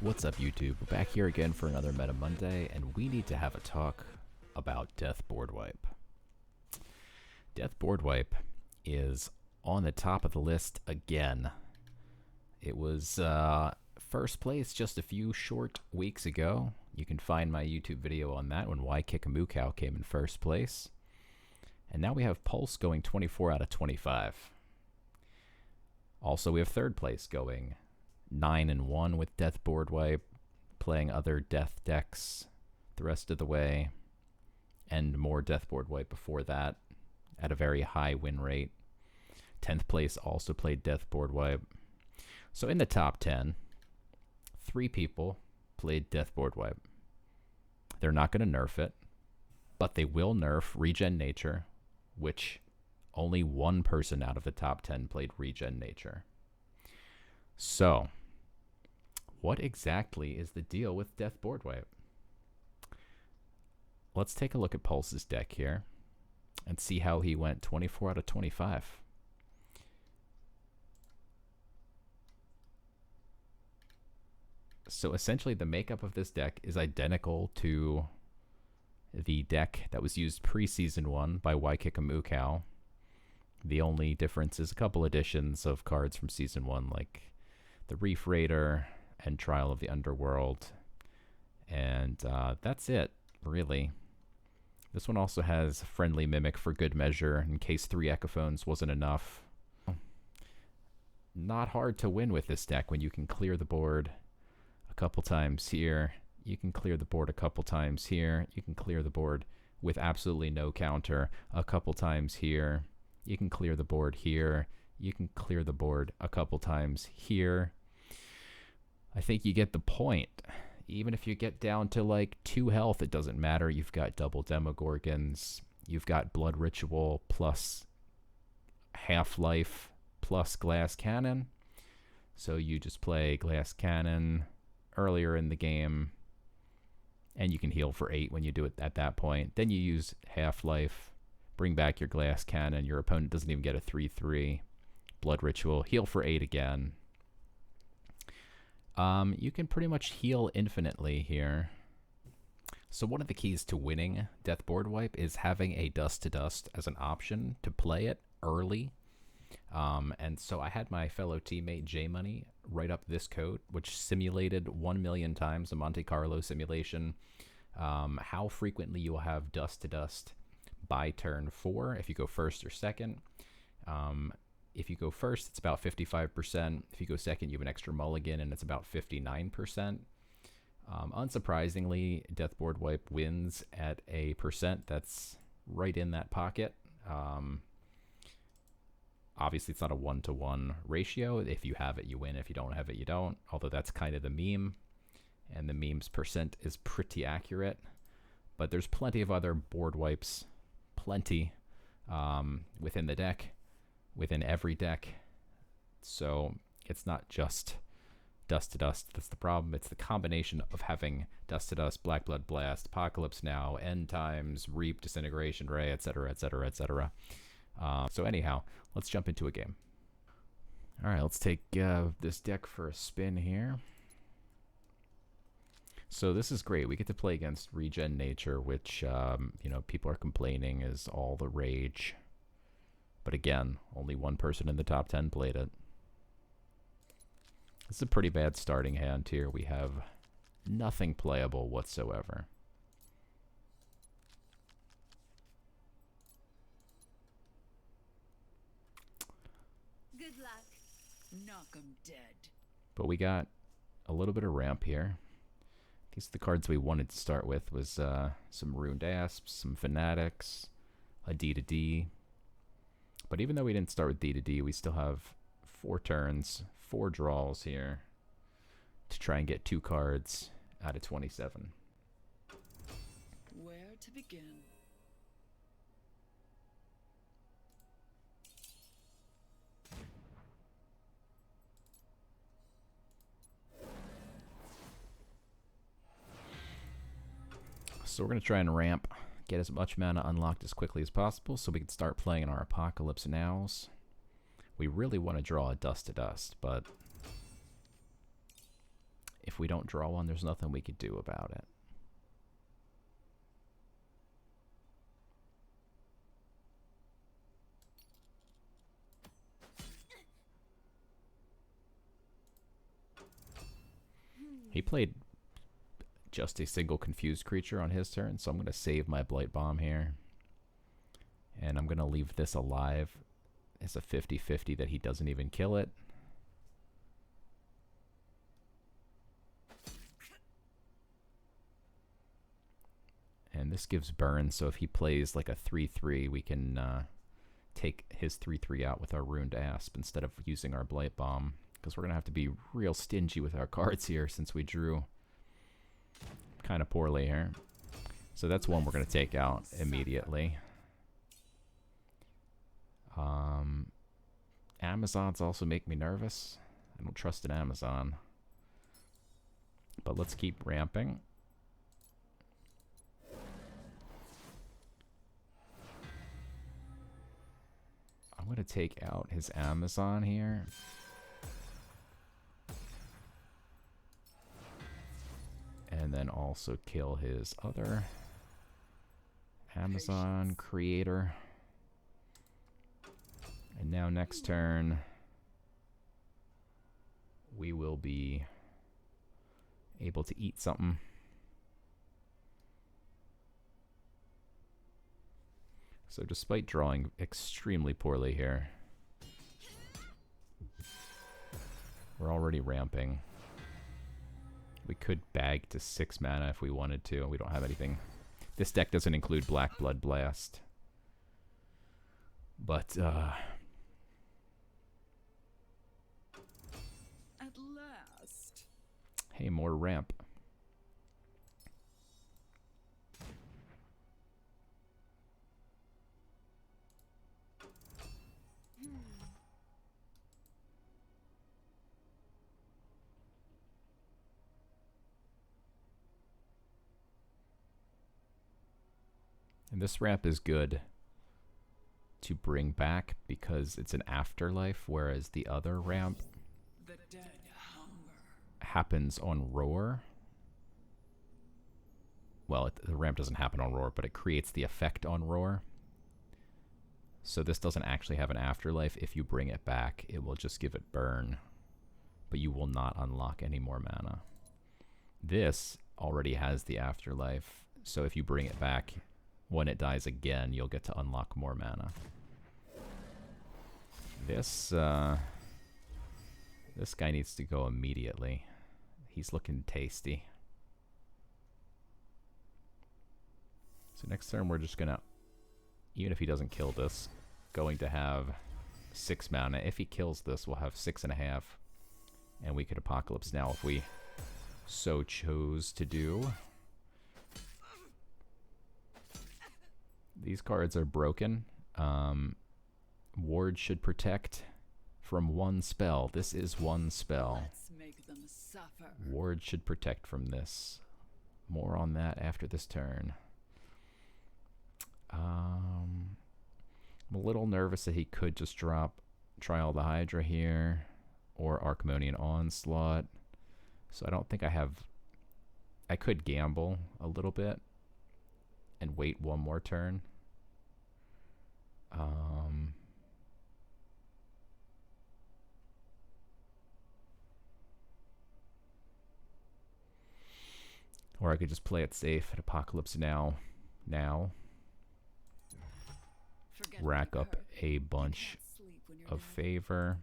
What's up, YouTube? We're back here again for another Meta Monday, and we need to have a talk about Death Board Wipe. Death Board Wipe is on the top of the list again. It was first place just a few short weeks ago. You can find my YouTube video on that when Why Kick a Moo Cow came in first place. And now we have Pulse going 24 out of 25. Also, we have third place going 9-1 with Death Board Wipe, playing other death decks the rest of the way, and more Death Board Wipe before that at a very high win rate. 10th place also played Death Board Wipe. So in the top 10, 3 people played Death Board Wipe. They're not going to nerf it, but they will nerf Regen Nature, which only 1 person out of the top 10 played Regen Nature. So, what exactly is the deal with Death Board Wipe? Let's take a look at Pulse's deck here and see how he went 24 out of 25. So essentially the makeup of this deck is identical to the deck that was used pre-Season 1 by Why Kick a Moo Cow. The only difference is a couple additions of cards from Season 1, like the Reef Raider and Trial of the Underworld. And that's it, really. This one also has Friendly Mimic for good measure, in case 3 Echophones wasn't enough. Not hard to win with this deck when you can clear the board a couple times here. You can clear the board a couple times here. You can clear the board with absolutely no counter a couple times here. You can clear the board here. You can clear the board a couple times here. I think you get the point. Even if you get down to like 2 health, it doesn't matter. You've got double Demogorgons. You've got Blood Ritual plus Half-Life plus Glass Cannon. So you just play Glass Cannon earlier in the game, and you can heal for 8 when you do it at that point. Then you use Half-Life, bring back your Glass Cannon. Your opponent doesn't even get a 3/3. Blood Ritual, heal for 8 again. You can pretty much heal infinitely here. So one of the keys to winning Death Board Wipe is having a Dust to Dust as an option to play it early. And so I had my fellow teammate J-Money write up this code, which simulated 1 million times a Monte Carlo simulation, how frequently you will have Dust to Dust by turn 4 if you go first or second. If you go first, it's about 55%. If you go second, you have an extra mulligan, and it's about 59%. Unsurprisingly, Death Board Wipe wins at a percent that's right in that pocket. Obviously, it's not a 1-to-1 ratio. If you have it, you win. If you don't have it, you don't. Although that's kind of the meme, and the meme's percent is pretty accurate. But there's plenty of other board wipes, plenty, within the deck, within every deck. So it's not just Dust to Dust that's the problem. It's the combination of having Dust to Dust, Black Blood Blast, Apocalypse Now, End Times, Reap, Disintegration Ray, etc., etc., etc. So anyhow, let's jump into a game. All right, let's take this deck for a spin here. So this is great. We get to play against Regen Nature, which people are complaining is all the rage. But again, only 1 person in the top 10 played it. It's a pretty bad starting hand here. We have nothing playable whatsoever. Good luck. Knock 'em dead. But we got a little bit of ramp here. These are the cards we wanted to start with. Was some Ruined Asps, some Fanatics, a D2D. But even though we didn't start with D2D, we still have 4 turns, 4 draws here to try and get 2 cards out of 27. Where to begin? So we're going to try and ramp, get as much mana unlocked as quickly as possible so we can start playing our Apocalypse Nows. We really want to draw a Dust to Dust, but If we don't draw one, there's nothing we could do about it. He played just a single confused creature on his turn, so I'm going to save my Blight Bomb here. And I'm going to leave this alive. It's a 50-50 that he doesn't even kill it. And this gives burn, so if he plays like a 3-3, we can take his 3-3 out with our Ruined Asp instead of using our Blight Bomb. Because we're going to have to be real stingy with our cards here since we drew kind of poorly here. So that's one we're going to take out immediately. Amazons also make me nervous. I don't trust an Amazon. But let's keep ramping. I'm going to take out his Amazon here. And then also kill his other Amazon creator. And now next turn, we will be able to eat something. So despite drawing extremely poorly here, we're already ramping. We could bag to 6 mana if we wanted to. We don't have anything. This deck doesn't include Black Blood Blast. But, At last. hey, more ramp. And this ramp is good to bring back because it's an afterlife, whereas the other ramp The dead hunger. happens on Roar. Well, the ramp doesn't happen on Roar, but it creates the effect on Roar. So this doesn't actually have an afterlife. If you bring it back, it will just give it burn, but you will not unlock any more mana. This already has the afterlife, so if you bring it back, when it dies again, you'll get to unlock more mana. This this guy needs to go immediately. He's looking tasty. So next turn we're just gonna, even if he doesn't kill this, going to have 6 mana. If he kills this, we'll have 6.5. And we could Apocalypse Now if we so chose to do. These cards are broken. Ward should protect from 1 spell. This is 1 spell. Let's make them suffer. Ward should protect from this. More on that after this turn. I'm a little nervous that he could just drop Trial the Hydra here or Archimonian Onslaught. So I don't think I have... I could gamble a little bit and wait 1 more turn. Or I could just play it safe at Apocalypse Now. Forget Rack my up curse. a You bunch can't sleep when you're of down. favor.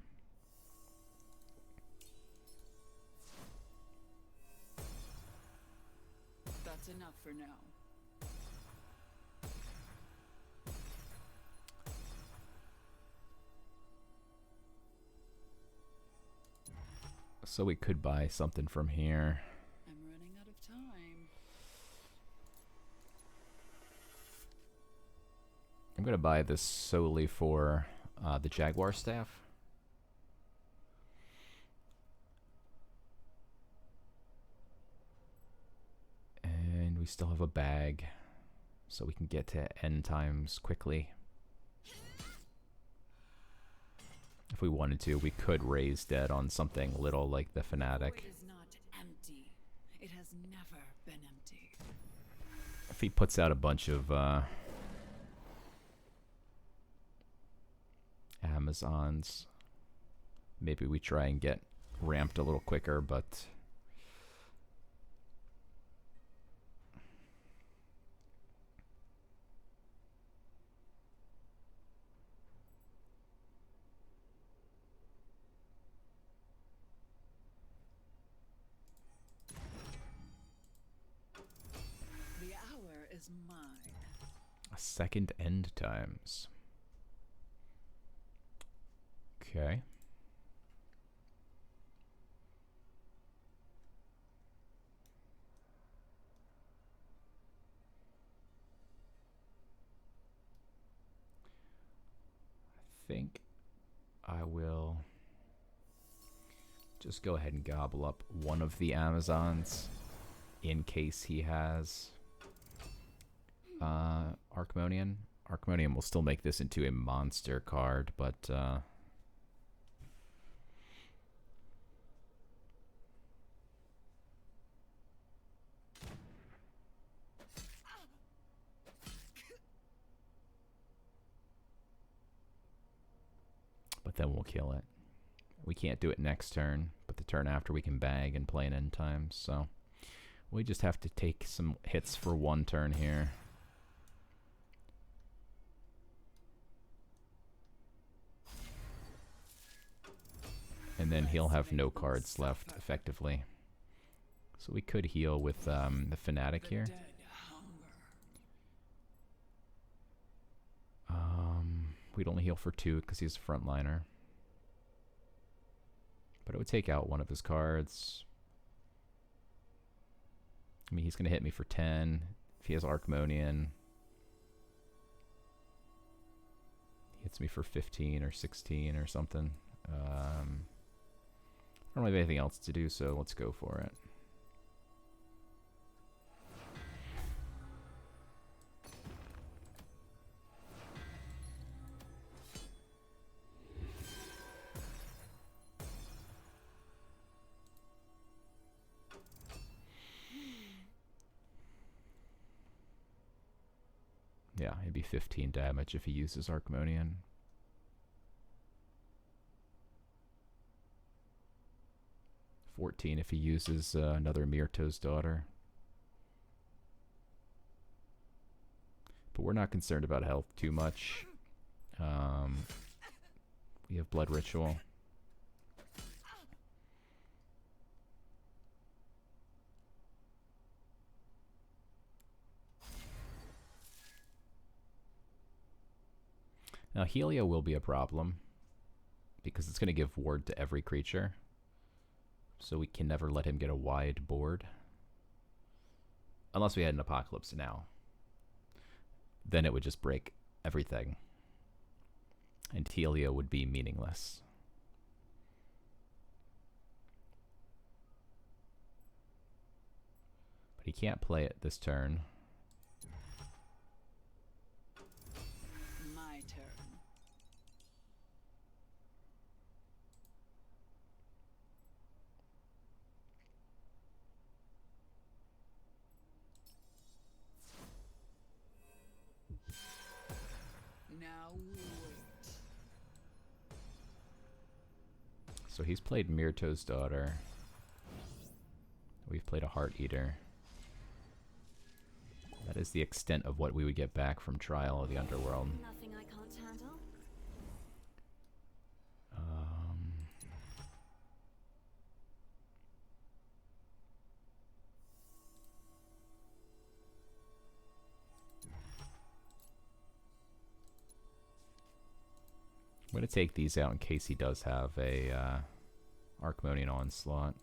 That's enough for now. So we could buy something from here. I'm running out of time. I'm going to buy this solely for the Jaguar staff. And we still have a bag, so we can get to end times quickly. If we wanted to, we could raise dead on something little like the Fanatic. Void is not empty. If he puts out a bunch of Amazons, maybe we try and get ramped a little quicker, but The hour is mine. a second end times. Okay. I think I will just go ahead and gobble up one of the Amazons in case he has Archmonian. Archmonian will still make this into a monster card, but then we'll kill it. We can't do it next turn, but the turn after we can bag and play an end time, so we just have to take some hits for one turn here. And then he'll have no cards left, effectively. So we could heal with the Fanatic here. We'd only heal for 2 because he's a frontliner. But it would take out one of his cards. I mean, he's going to hit me for 10. If he has Archmonian, he hits me for 15 or 16 or something. I don't have anything else to do, so let's go for it. Yeah, it'd be 15 damage if he uses Archmonian. $14 if he uses another Myrto's Daughter. But we're not concerned about health too much. We have Blood Ritual. Now Helio will be a problem because it's going to give ward to every creature. So we can never let him get a wide board. Unless we had an Apocalypse now. Then it would just break everything. And Helio would be meaningless. But he can't play it this turn. My turn. Now wait. So he's played Myrto's Daughter. We've played a Heart Eater. That is the extent of what we would get back from Trial of the Underworld. Nothing I can't handle. I'm going to take these out in case he does have a Archmonian Onslaught.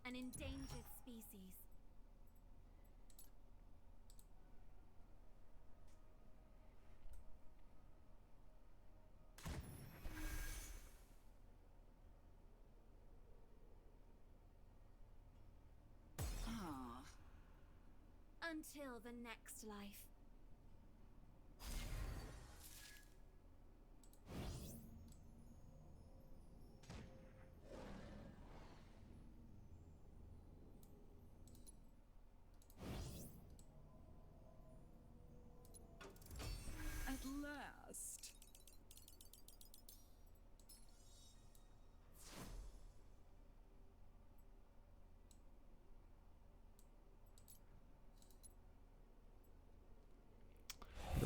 An endangered species. Ah, Until the next life.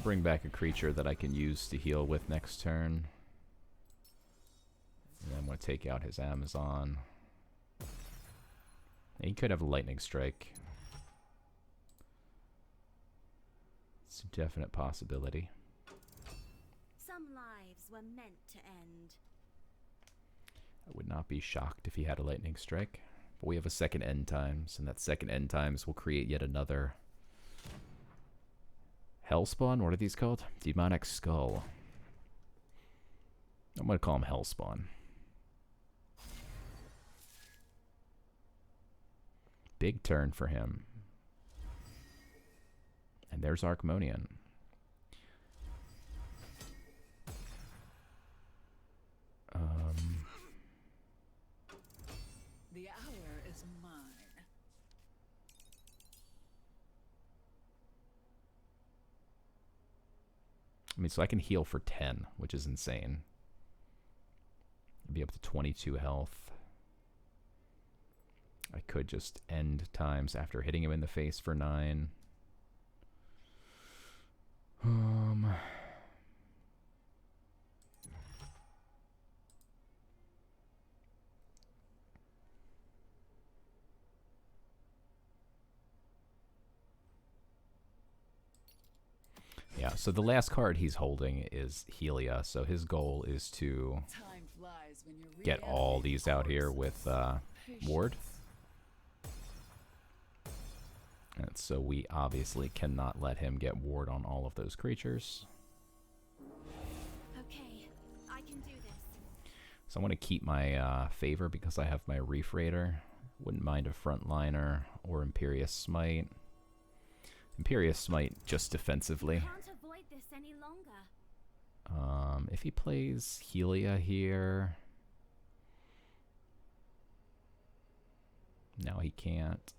bring back a creature that I can use to heal with next turn. And then I'm going to take out his Amazon. And he could have a lightning strike. It's a definite possibility. Some lives were meant to end. I would not be shocked if he had a lightning strike. But we have a second end times, and that second end times will create yet another Hellspawn. What are these called? Demonic Skull. I'm going to call him Hellspawn. Big turn for him. And there's Archmonian. The hour is mine. I mean, so I can heal for 10, which is insane. Be up to 22 health. I could just end times after hitting him in the face for 9. Yeah, so the last card he's holding is Helia, so his goal is to Time flies when you're get all these out here with Ward. And so we obviously cannot let him get Ward on all of those creatures. Okay, I can do this. So I want to keep my favor because I have my Reef Raider. Wouldn't mind a Frontliner or Imperious Smite. Imperious Smite just defensively. Can't avoid this any longer. If he plays Helia here... No, he can't.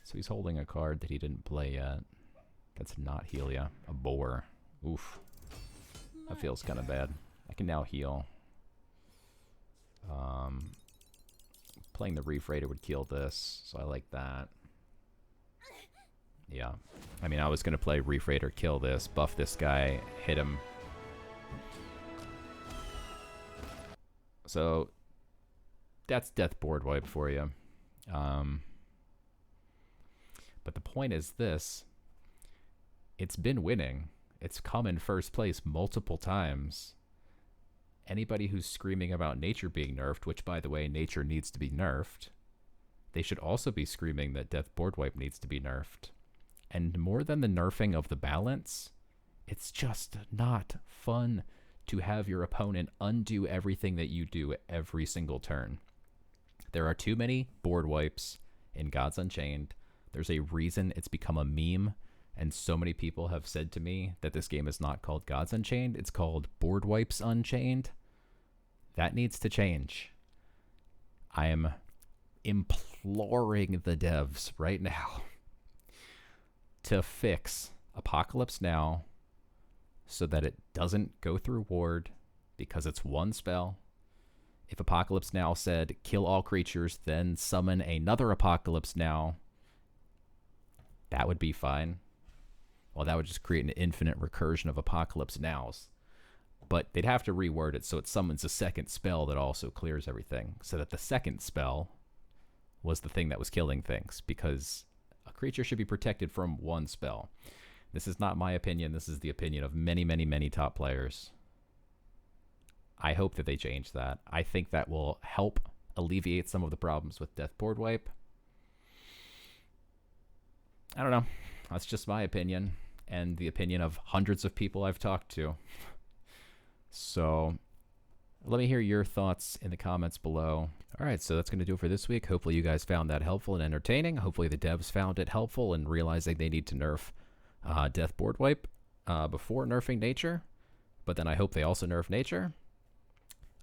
So he's holding a card that he didn't play yet. That's not Helia. A Boar. Oof. That feels kind of bad. I can now heal. Playing the Reef Raider would kill this, so I like that. Yeah. I mean, I was going to play Reef Raider, kill this, buff this guy, hit him. So, that's Death Board Wipe for you. But the point is this. It's been winning. It's come in first place multiple times. Anybody who's screaming about nature being nerfed, which, by the way, nature needs to be nerfed, they should also be screaming that Death Board Wipe needs to be nerfed. And more than the nerfing of the balance, it's just not fun to have your opponent undo everything that you do every single turn. There are too many board wipes in Gods Unchained. There's a reason it's become a meme, and so many people have said to me that this game is not called Gods Unchained, it's called Board Wipes Unchained. That needs to change. I am imploring the devs right now to fix Apocalypse Now so that it doesn't go through Ward because it's one spell. If Apocalypse Now said kill all creatures, then summon another Apocalypse Now, that would be fine. Well, that would just create an infinite recursion of Apocalypse Nows. But they'd have to reword it so it summons a second spell that also clears everything. So that the second spell was the thing that was killing things. Because a creature should be protected from one spell. This is not my opinion. This is the opinion of many, many, many top players. I hope that they change that. I think that will help alleviate some of the problems with Death Board Wipe. I don't know. That's just my opinion and the opinion of hundreds of people I've talked to. So let me hear your thoughts in the comments below. All right, so that's going to do it for this week. Hopefully you guys found that helpful and entertaining. Hopefully the devs found it helpful and realizing they need to nerf Death Board Wipe before nerfing nature. But then I hope they also nerf nature.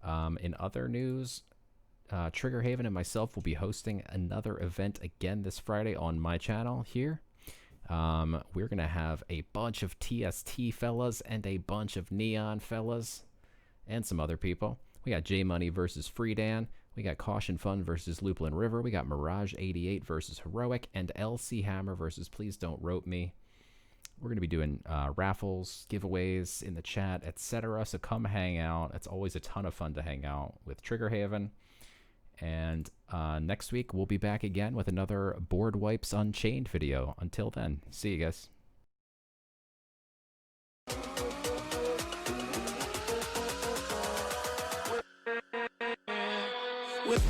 In other news, Trigger Haven and myself will be hosting another event again this Friday on my channel here. We're going to have a bunch of TST fellas and a bunch of Neon fellas and some other people. We got J-Money versus Freedan. We got Caution Fun versus Lupulin River. We got Mirage 88 versus Heroic and LC Hammer versus Please Don't Rope Me. We're going to be doing raffles, giveaways in the chat, etc. So come hang out. It's always a ton of fun to hang out with Triggerhaven. And next week, we'll be back again with another Board Wipes Unchained video. Until then, see you guys. With